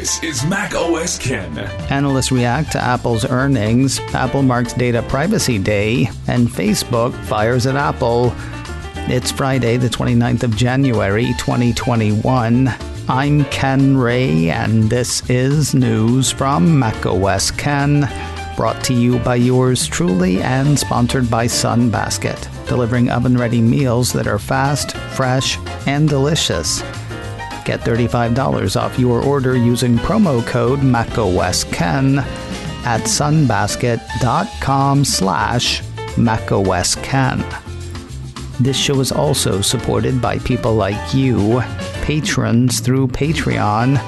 This is Mac OS Ken. Analysts react to Apple's earnings, Apple marks Data Privacy Day, and Facebook fires at Apple. It's Friday, the 29th of January, 2021. I'm Ken Ray, and this is news from Mac OS Ken, brought to you by yours truly and sponsored by Sunbasket, delivering oven-ready meals that are fast, fresh, and delicious. Get $35 off your order using promo code MacOSKen at sunbasket.com/MacOSKen. This show is also supported by people like you, patrons through Patreon.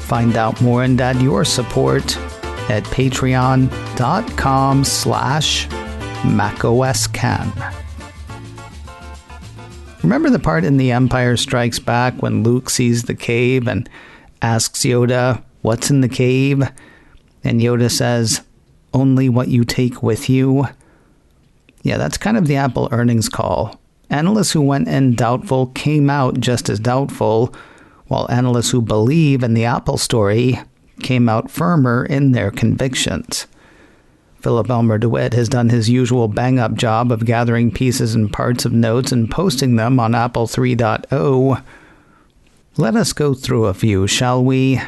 Find out more and add your support at patreon.com/MacOSKen. Remember the part in The Empire Strikes Back when Luke sees the cave and asks Yoda, "What's in the cave?" And Yoda says, "Only what you take with you." Yeah, that's kind of the Apple earnings call. Analysts who went in doubtful came out just as doubtful, while analysts who believe in the Apple story came out firmer in their convictions. Philip Elmer DeWitt has done his usual bang-up job of gathering pieces and parts of notes and posting them on Apple 3.0. Let us go through a few, shall we?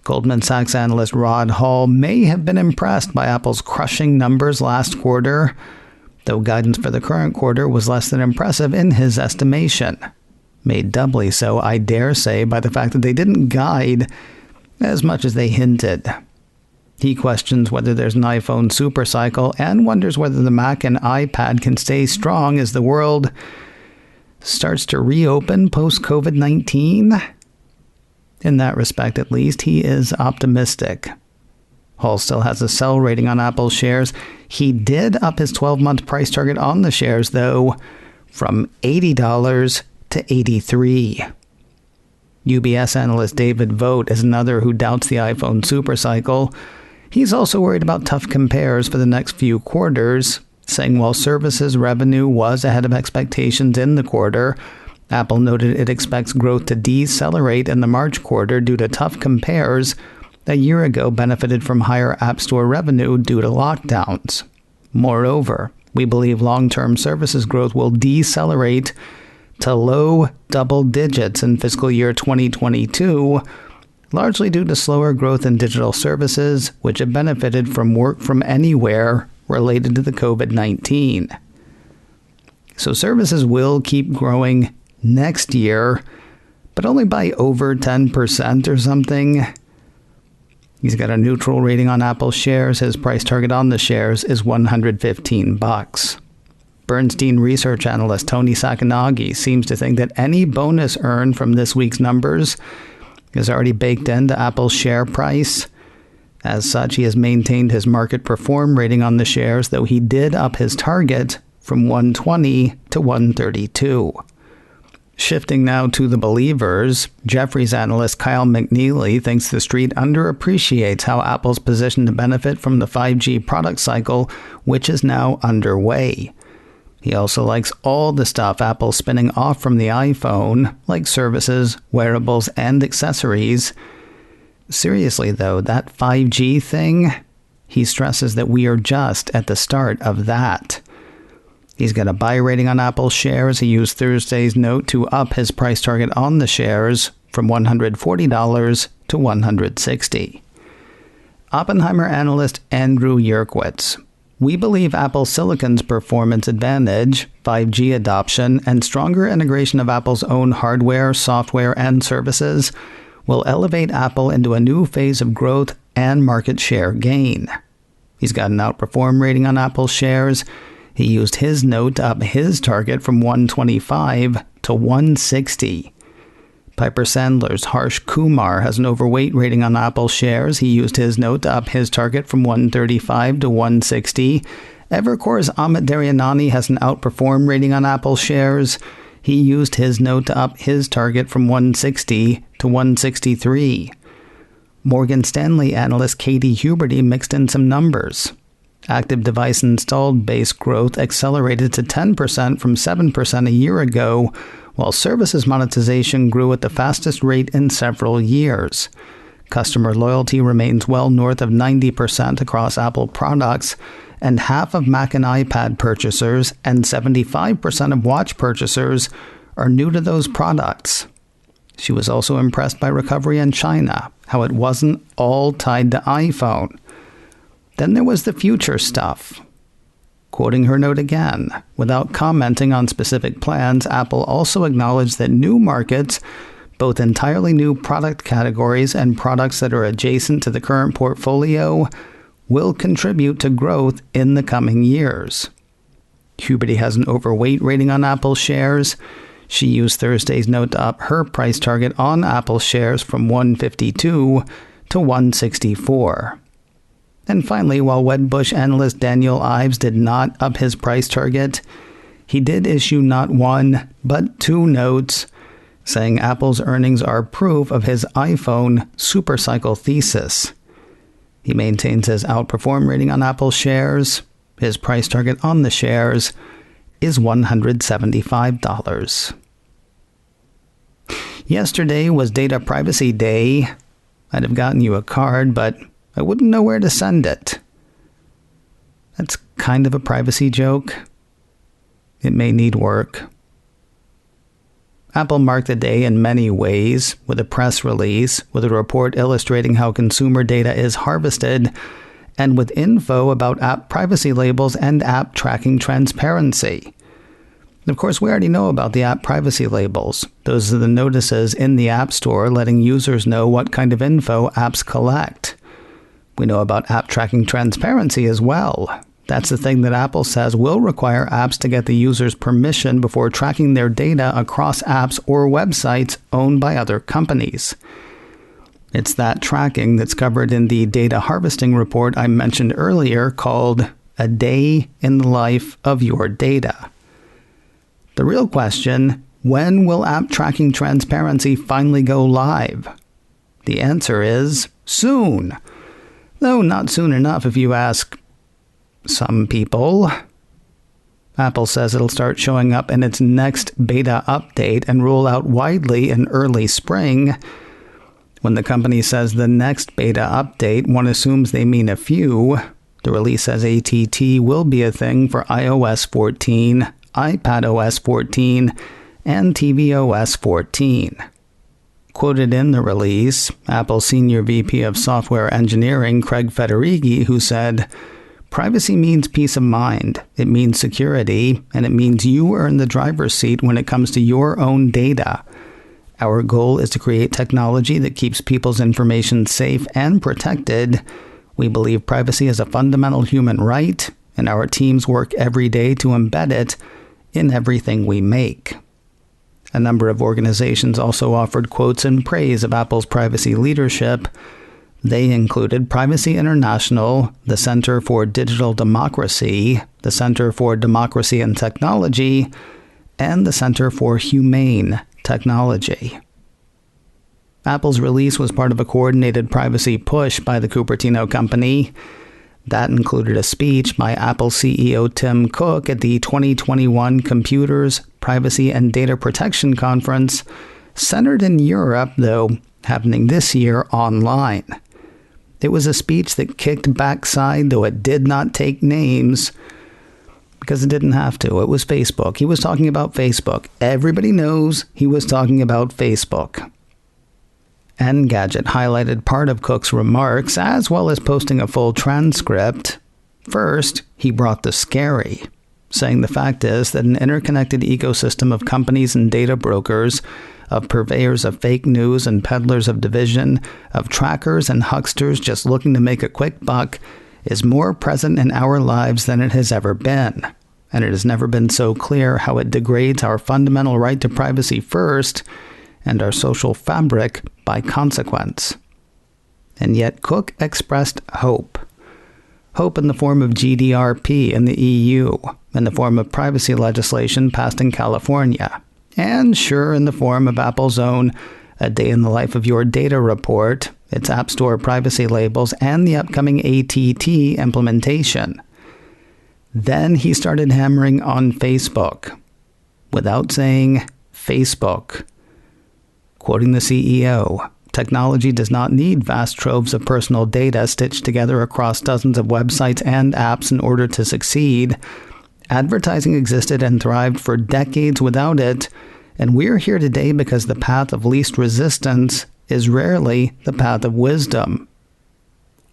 Goldman Sachs analyst Rod Hall may have been impressed by Apple's crushing numbers last quarter, though guidance for the current quarter was less than impressive in his estimation. Made doubly so, I dare say, by the fact that they didn't guide as much as they hinted. He questions whether there's an iPhone supercycle and wonders whether the Mac and iPad can stay strong as the world starts to reopen post-COVID-19. In that respect, at least, he is optimistic. Hall still has a sell rating on Apple shares. He did up his 12-month price target on the shares, though, from $80 to $83. UBS analyst David Vogt is another who doubts the iPhone supercycle. He's also worried about tough compares for the next few quarters, saying while services revenue was ahead of expectations in the quarter, Apple noted it expects growth to decelerate in the March quarter due to tough compares a year ago benefited from higher App Store revenue due to lockdowns. Moreover, we believe long-term services growth will decelerate to low double digits in fiscal year 2022, largely due to slower growth in digital services, which have benefited from work from anywhere related to the COVID-19. So services will keep growing next year, but only by over 10% or something. He's got a neutral rating on Apple shares. His price target on the shares is $115. Bernstein research analyst Tony Sacconaghi seems to think that any bonus earned from this week's numbers is already baked into Apple's share price. As such, he has maintained his market perform rating on the shares, though he did up his target from 120 to 132. Shifting now to the believers, Jefferies analyst Kyle McNeely thinks the street underappreciates how Apple's positioned to benefit from the 5G product cycle, which is now underway. He also likes all the stuff Apple's spinning off from the iPhone, like services, wearables, and accessories. Seriously, though, that 5G thing, he stresses that we are just at the start of that. He's got a buy rating on Apple shares. He used Thursday's note to up his price target on the shares from $140 to $160. Oppenheimer analyst Andrew Yerkowitz. We believe Apple Silicon's performance advantage, 5G adoption, and stronger integration of Apple's own hardware, software, and services will elevate Apple into a new phase of growth and market share gain. He's got an outperform rating on Apple shares. He used his note to up his target from 125 to 160. Piper Sandler's Harsh Kumar has an overweight rating on Apple shares. He used his note to up his target from 135 to 160. Evercore's Amit Daryanani has an outperform rating on Apple shares. He used his note to up his target from 160 to 163. Morgan Stanley analyst Katie Huberty mixed in some numbers. Active device installed base growth accelerated to 10% from 7% a year ago, while services monetization grew at the fastest rate in several years. Customer loyalty remains well north of 90% across Apple products, and half of Mac and iPad purchasers and 75% of watch purchasers are new to those products. She was also impressed by recovery in China, how it wasn't all tied to iPhone. Then there was the future stuff. Quoting her note again, without commenting on specific plans, Apple also acknowledged that new markets, both entirely new product categories and products that are adjacent to the current portfolio, will contribute to growth in the coming years. Huberty has an overweight rating on Apple shares. She used Thursday's note to up her price target on Apple shares from $152 to $164. And finally, while Wedbush analyst Daniel Ives did not up his price target, he did issue not one, but two notes, saying Apple's earnings are proof of his iPhone supercycle thesis. He maintains his outperform rating on Apple shares. His price target on the shares is $175. Yesterday was Data Privacy Day. I'd have gotten you a card, but I wouldn't know where to send it. That's kind of a privacy joke. It may need work. Apple marked the day in many ways, with a press release, with a report illustrating how consumer data is harvested, and with info about app privacy labels and app tracking transparency. Of course, we already know about the app privacy labels. Those are the notices in the App Store letting users know what kind of info apps collect. We know about app tracking transparency as well. That's the thing that Apple says will require apps to get the user's permission before tracking their data across apps or websites owned by other companies. It's that tracking that's covered in the data harvesting report I mentioned earlier called A Day in the Life of Your Data. The real question, when will app tracking transparency finally go live? The answer is soon. Though not soon enough if you ask some people. Apple says it'll start showing up in its next beta update and roll out widely in early spring. When the company says the next beta update, one assumes they mean a few. The release says ATT will be a thing for iOS 14, iPadOS 14, and tvOS 14. Quoted in the release, Apple's Senior VP of Software Engineering, Craig Federighi, who said, "Privacy means peace of mind, it means security, and it means you are in the driver's seat when it comes to your own data. Our goal is to create technology that keeps people's information safe and protected. We believe privacy is a fundamental human right, and our teams work every day to embed it in everything we make." A number of organizations also offered quotes in praise of Apple's privacy leadership. They included Privacy International, the Center for Digital Democracy, the Center for Democracy and Technology, and the Center for Humane Technology. Apple's release was part of a coordinated privacy push by the Cupertino company. That included a speech by Apple CEO Tim Cook at the 2021 Computers, Privacy and Data Protection Conference, centered in Europe, though happening this year online. It was a speech that kicked backside, though it did not take names, because it didn't have to. It was Facebook. He was talking about Facebook. Everybody knows he was talking about Facebook. Engadget highlighted part of Cook's remarks, as well as posting a full transcript. First, he brought the scary, saying the fact is that an interconnected ecosystem of companies and data brokers, of purveyors of fake news and peddlers of division, of trackers and hucksters just looking to make a quick buck, is more present in our lives than it has ever been. And it has never been so clear how it degrades our fundamental right to privacy first, and our social fabric by consequence. And yet Cook expressed hope. Hope in the form of GDPR in the EU, in the form of privacy legislation passed in California, and sure in the form of Apple's own A Day in the Life of Your Data report, its App Store privacy labels, and the upcoming ATT implementation. Then he started hammering on Facebook, without saying Facebook. Quoting the CEO, Technology does not need vast troves of personal data stitched together across dozens of websites and apps in order to succeed. Advertising existed and thrived for decades without it, and we're here today because the path of least resistance is rarely the path of wisdom.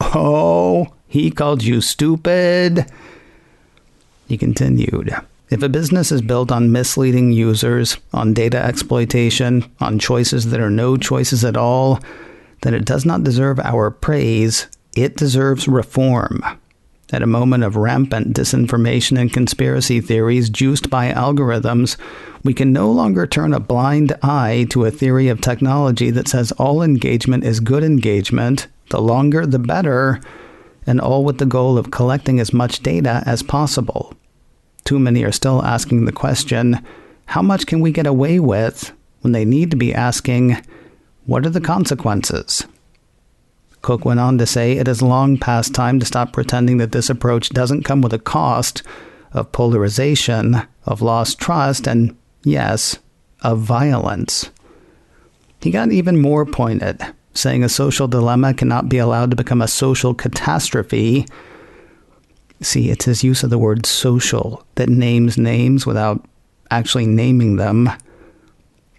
Oh, he called you stupid. He continued, if a business is built on misleading users, on data exploitation, on choices that are no choices at all, then it does not deserve our praise. It deserves reform. At a moment of rampant disinformation and conspiracy theories juiced by algorithms, we can no longer turn a blind eye to a theory of technology that says all engagement is good engagement, the longer the better, and all with the goal of collecting as much data as possible. Too many are still asking the question, how much can we get away with, when they need to be asking, what are the consequences? Cook went on to say it is long past time to stop pretending that this approach doesn't come with a cost of polarization, of lost trust, and, yes, of violence. He got even more pointed, saying a social dilemma cannot be allowed to become a social catastrophe. See, it's his use of the word social that names names without actually naming them.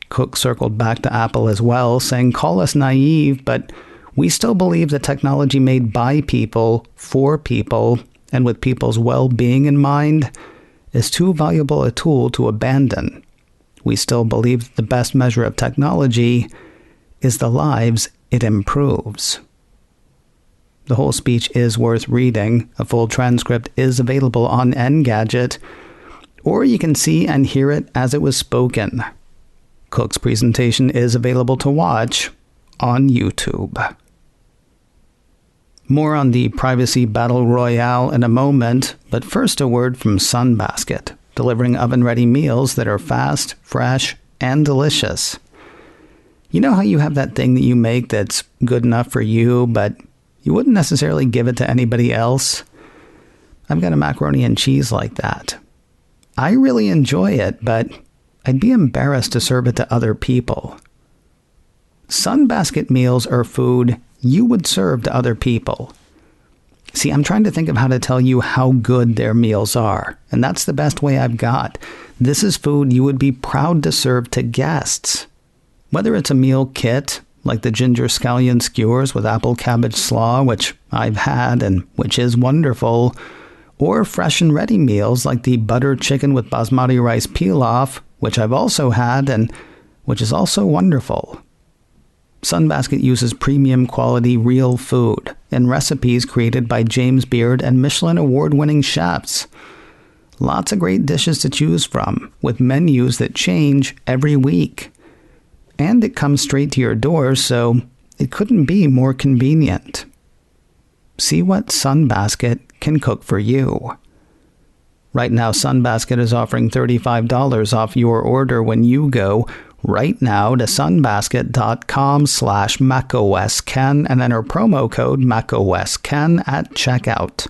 Cook circled back to Apple as well, saying, call us naive, but we still believe that technology made by people, for people, and with people's well-being in mind is too valuable a tool to abandon. We still believe that the best measure of technology is the lives it improves. The whole speech is worth reading. A full transcript is available on Engadget, or you can see and hear it as it was spoken. Cook's presentation is available to watch on YouTube. More on the privacy battle royale in a moment, but first a word from Sunbasket, delivering oven-ready meals that are fast, fresh, and delicious. You know how you have that thing that you make that's good enough for you, but you wouldn't necessarily give it to anybody else? I've got a macaroni and cheese like that. I really enjoy it, but I'd be embarrassed to serve it to other people. Sunbasket meals are food you would serve to other people. See, I'm trying to think of how to tell you how good their meals are, and that's the best way I've got. This is food you would be proud to serve to guests. Whether it's a meal kit, like the ginger scallion skewers with apple cabbage slaw, which I've had and which is wonderful, or fresh and ready meals like the butter chicken with basmati rice pilaf, which I've also had and which is also wonderful. Sunbasket uses premium quality real food and recipes created by James Beard and Michelin award-winning chefs. Lots of great dishes to choose from, with menus that change every week. And it comes straight to your door, so it couldn't be more convenient. See what Sunbasket can cook for you. Right now, Sunbasket is offering $35 off your order when you go right now to sunbasket.com/macOSKen and enter promo code macOSKen at checkout.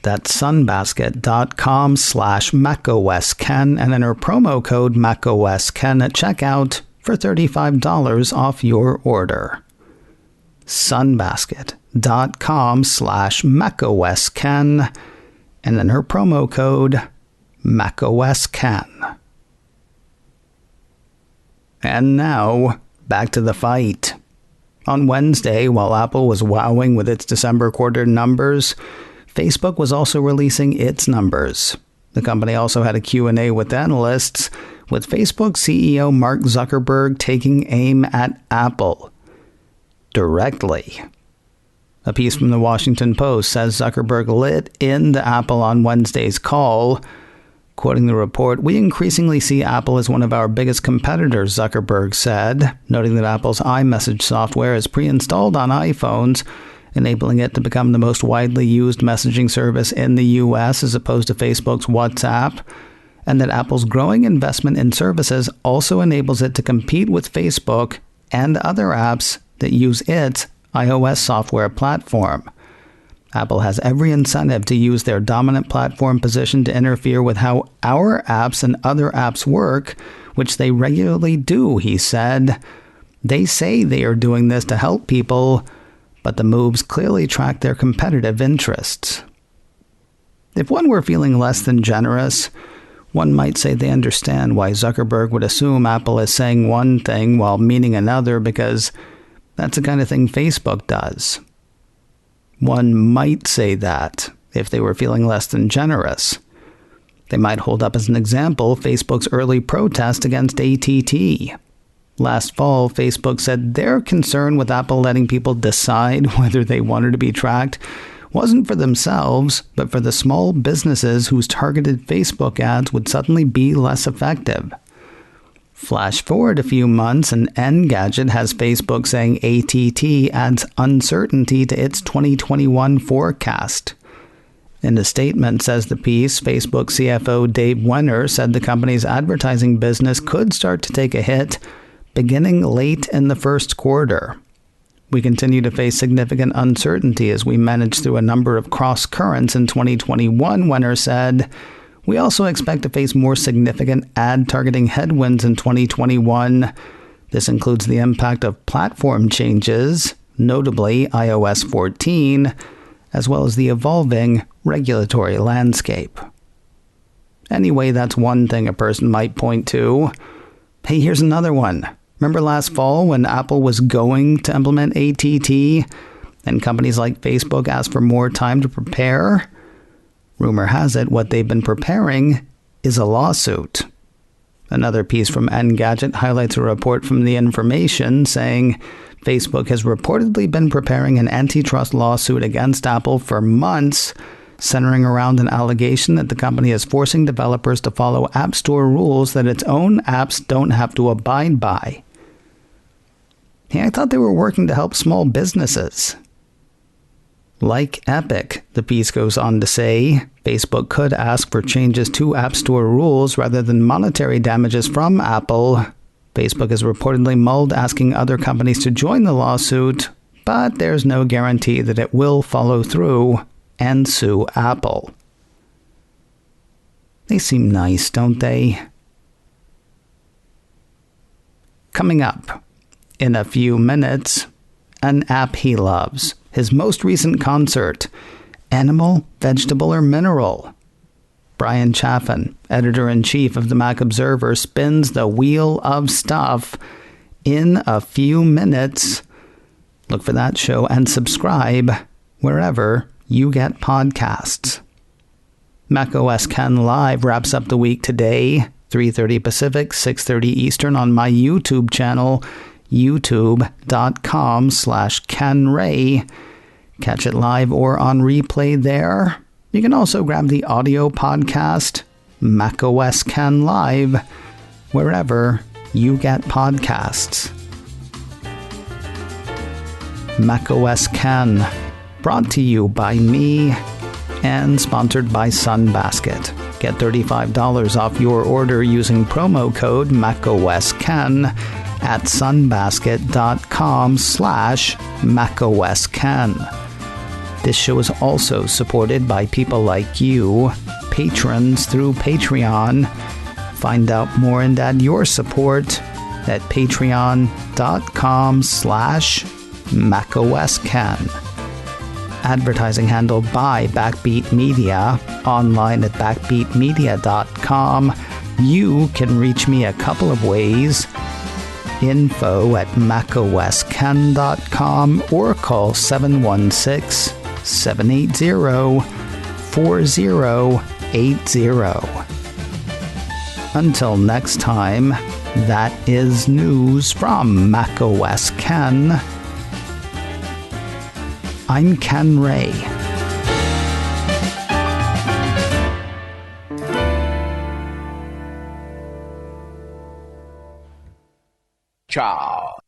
That's sunbasket.com/macOSKen and enter promo code macOSKen at checkout for $35 off your order. sunbasket.com/macOSKen and enter promo code macOSKen. And now, back to the fight. On Wednesday, while Apple was wowing with its December quarter numbers, Facebook was also releasing its numbers. The company also had a Q&A with analysts, with Facebook CEO Mark Zuckerberg taking aim at Apple directly. A piece from the Washington Post says Zuckerberg lit into Apple on Wednesday's call. Quoting the report, "We increasingly see Apple as one of our biggest competitors," Zuckerberg said, noting that Apple's iMessage software is pre-installed on iPhones, enabling it to become the most widely used messaging service in the U.S. as opposed to Facebook's WhatsApp, and that Apple's growing investment in services also enables it to compete with Facebook and other apps that use its iOS software platform. Apple has every incentive to use their dominant platform position to interfere with how our apps and other apps work, which they regularly do, he said. They say they are doing this to help people, but the moves clearly track their competitive interests. If one were feeling less than generous, one might say they understand why Zuckerberg would assume Apple is saying one thing while meaning another, because that's the kind of thing Facebook does. One might say that if they were feeling less than generous. They might hold up as an example Facebook's early protest against ATT. Last fall, Facebook said their concern with Apple letting people decide whether they wanted to be tracked wasn't for themselves, but for the small businesses whose targeted Facebook ads would suddenly be less effective. Flash forward a few months and Engadget has Facebook saying ATT adds uncertainty to its 2021 forecast. In a statement, says the piece, Facebook CFO Dave Wenner said the company's advertising business could start to take a hit beginning late in the first quarter. We continue to face significant uncertainty as we manage through a number of cross currents in 2021, Wenner said. We also expect to face more significant ad targeting headwinds in 2021. This includes the impact of platform changes, notably iOS 14, as well as the evolving regulatory landscape. Anyway, that's one thing a person might point to. Hey, here's another one. Remember last fall when Apple was going to implement ATT and companies like Facebook asked for more time to prepare? Rumor has it what they've been preparing is a lawsuit. Another piece from Engadget highlights a report from The Information saying Facebook has reportedly been preparing an antitrust lawsuit against Apple for months, centering around an allegation that the company is forcing developers to follow App Store rules that its own apps don't have to abide by. Hey, I thought they were working to help small businesses. Like Epic, the piece goes on to say, Facebook could ask for changes to App Store rules rather than monetary damages from Apple. Facebook has reportedly mulled asking other companies to join the lawsuit, but there's no guarantee that it will follow through and sue Apple. They seem nice, don't they? Coming up in a few minutes, an app he loves. His most recent concert, Animal, Vegetable, or Mineral? Brian Chaffin, editor-in-chief of the Mac Observer, spins the wheel of stuff in a few minutes. Look for that show and subscribe wherever you get podcasts. macOS Ken Live wraps up the week today, 3:30 Pacific, 6:30 Eastern on my YouTube channel, youtube.com/KenRay. Catch it live or on replay there. You can also grab the audio podcast, macOS Ken Live, wherever you get podcasts. macOS Ken, brought to you by me and sponsored by Sunbasket. Get $35 off your order using promo code macOSKen at sunbasket.com/macOSken. This show is also supported by people like you, patrons through Patreon. Find out more and add your support at patreon.com/macOSken. Advertising handled by Backbeat Media, online at backbeatmedia.com. You can reach me a couple of ways. Info at macosken.com or call 716-780-4080. Until next time, that is news from macOS Ken. I'm Ken Ray. Ciao.